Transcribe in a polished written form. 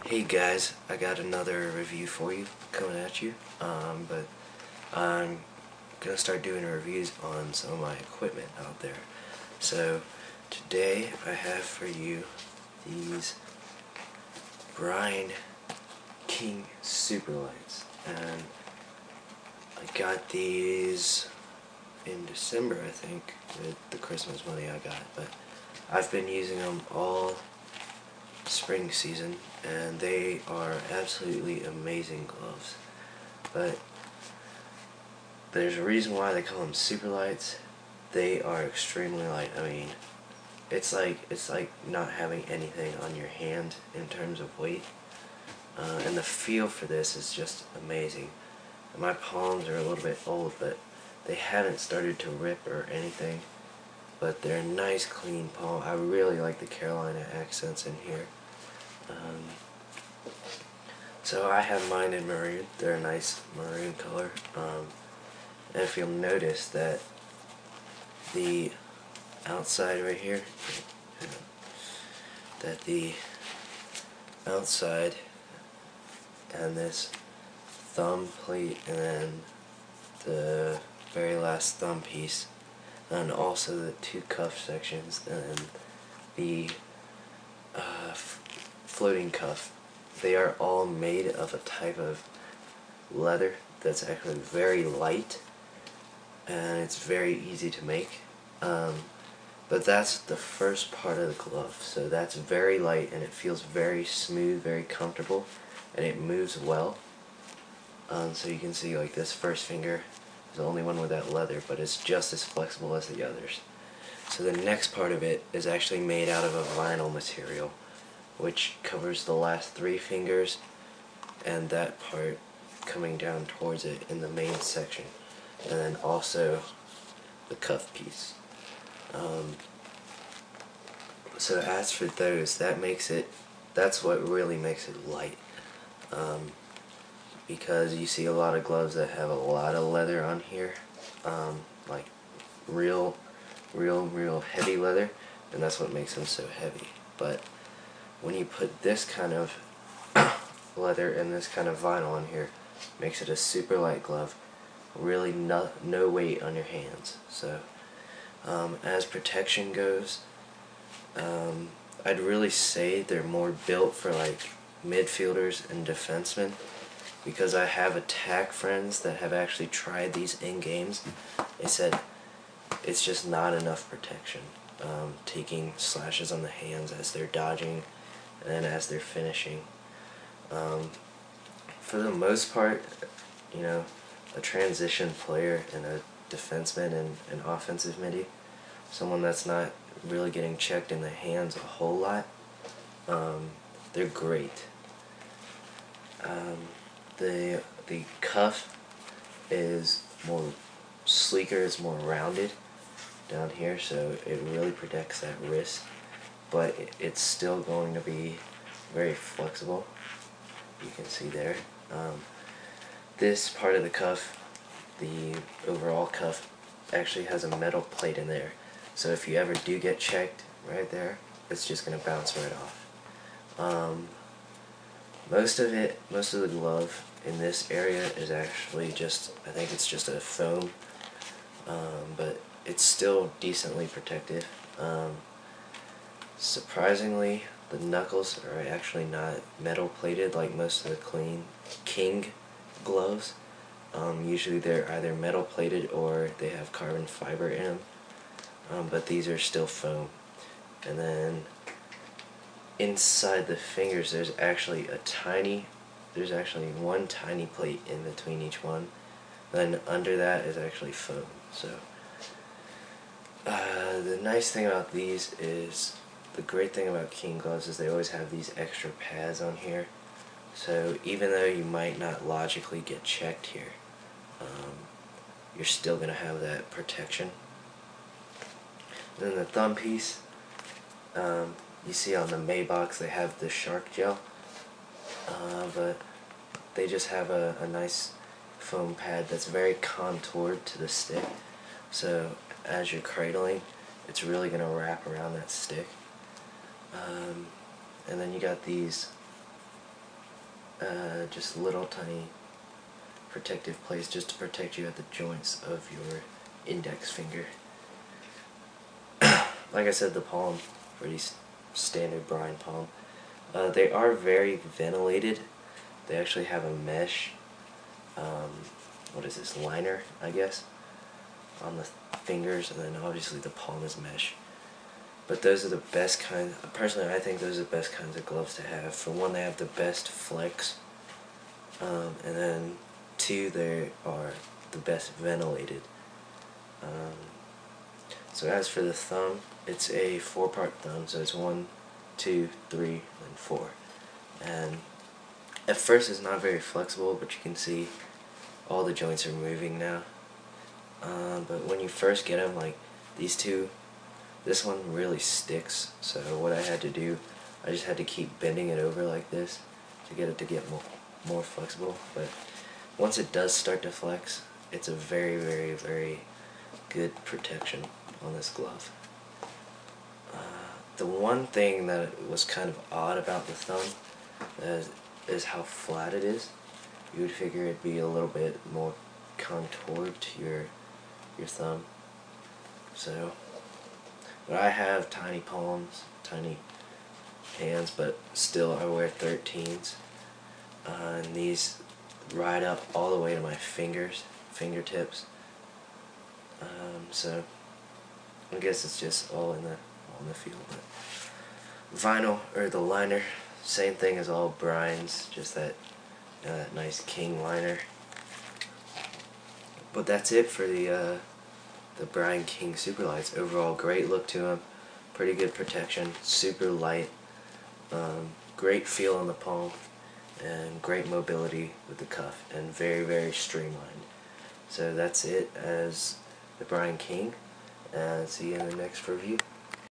Hey guys, I got another review for you coming at you, but I'm gonna start doing reviews on some of my equipment out there. So today I have for you these Brine Superlights, and I got these in December, I think, with the Christmas money I got, but I've been using them all spring season, and they are absolutely amazing gloves. But there's a reason why they call them super lights. They are extremely light. I mean, it's like not having anything on your hand in terms of weight, and the feel for this is just amazing. And my palms are a little bit old, but they haven't started to rip or anything, but they're nice clean palm. I really like the Carolina accents in here. So I have mine in maroon. They're a nice maroon color, and if you'll notice that the outside right here, that the outside and this thumb plate and then the very last thumb piece, and also the two cuff sections and the floating cuff, they are all made of a type of leather that's actually very light, and it's very easy to make. But that's the first part of the glove, so that's very light and it feels very smooth, very comfortable, and it moves well. So you can see, like, this first finger is the only one without leather, but it's just as flexible as the others. So the next part of it is actually made out of a vinyl material, which covers the last three fingers and that part coming down towards it in the main section, and then also the cuff piece. So as for those, that's what really makes it light, because you see a lot of gloves that have a lot of leather on here, like real heavy leather, and that's what makes them so heavy. But when you put this kind of leather and this kind of vinyl on here, makes it a super light glove, really no weight on your hands. So as protection goes, I'd really say they're more built for like midfielders and defensemen, because I have attack friends that have actually tried these in games. They said it's just not enough protection, taking slashes on the hands as they're dodging and then as they're finishing. For the most part, you know, a transition player and a defenseman and an offensive midi, someone that's not really getting checked in the hands a whole lot, they're great. The cuff is more sleeker, it's more rounded down here, so it really protects that wrist, but it's still going to be very flexible. You can see there. This part of the cuff, the overall cuff, actually has a metal plate in there, so if you ever do get checked right there, it's just going to bounce right off. Most of the glove in this area is actually I think it's just a foam, but it's still decently protective. Surprisingly, the knuckles are actually not metal plated like most of the King gloves. Usually they're either metal plated or they have carbon fiber in them, but these are still foam. And then inside the fingers there's actually one tiny plate in between each one. Then under that is actually foam. So the nice thing about these is, the great thing about King gloves is they always have these extra pads on here. So even though you might not logically get checked here, you're still going to have that protection. And then the thumb piece, you see on the Maybox they have the shark gel, but they just have a nice foam pad that's very contoured to the stick, so as you're cradling, it's really going to wrap around that stick. And then you got these just little tiny protective plates just to protect you at the joints of your index finger. Like I said, the palm, pretty standard brine palm. They are very ventilated. They actually have a mesh, what is this, liner, I guess, on the fingers, and then obviously the palm is mesh. But those are the best kind. Personally, I think those are the best kinds of gloves to have. For one, they have the best flex, and then two, they are the best ventilated. So as for the thumb, it's a 4-part thumb, so it's 1, 2, 3, and 4. And at first it's not very flexible, but you can see all the joints are moving now. But when you first get them, like these two, this one really sticks, so what I had to do, I just had to keep bending it over like this to get it to get more flexible. But once it does start to flex, it's a very, very, very good protection on this glove. The one thing that was kind of odd about the thumb is how flat it is. You would figure it'd be a little bit more contoured to your thumb. So, but I have tiny palms, tiny hands, but still I wear 13s. And these ride up all the way to my fingertips. So I guess it's just all in the feel. But vinyl, or the liner, same thing as all Brines, just that nice king liner. But that's it for the Brine King Superlights. Overall, great look to them, pretty good protection, super light, great feel on the palm, and great mobility with the cuff, and very, very streamlined. So that's it as the Brine King, and see you in the next review.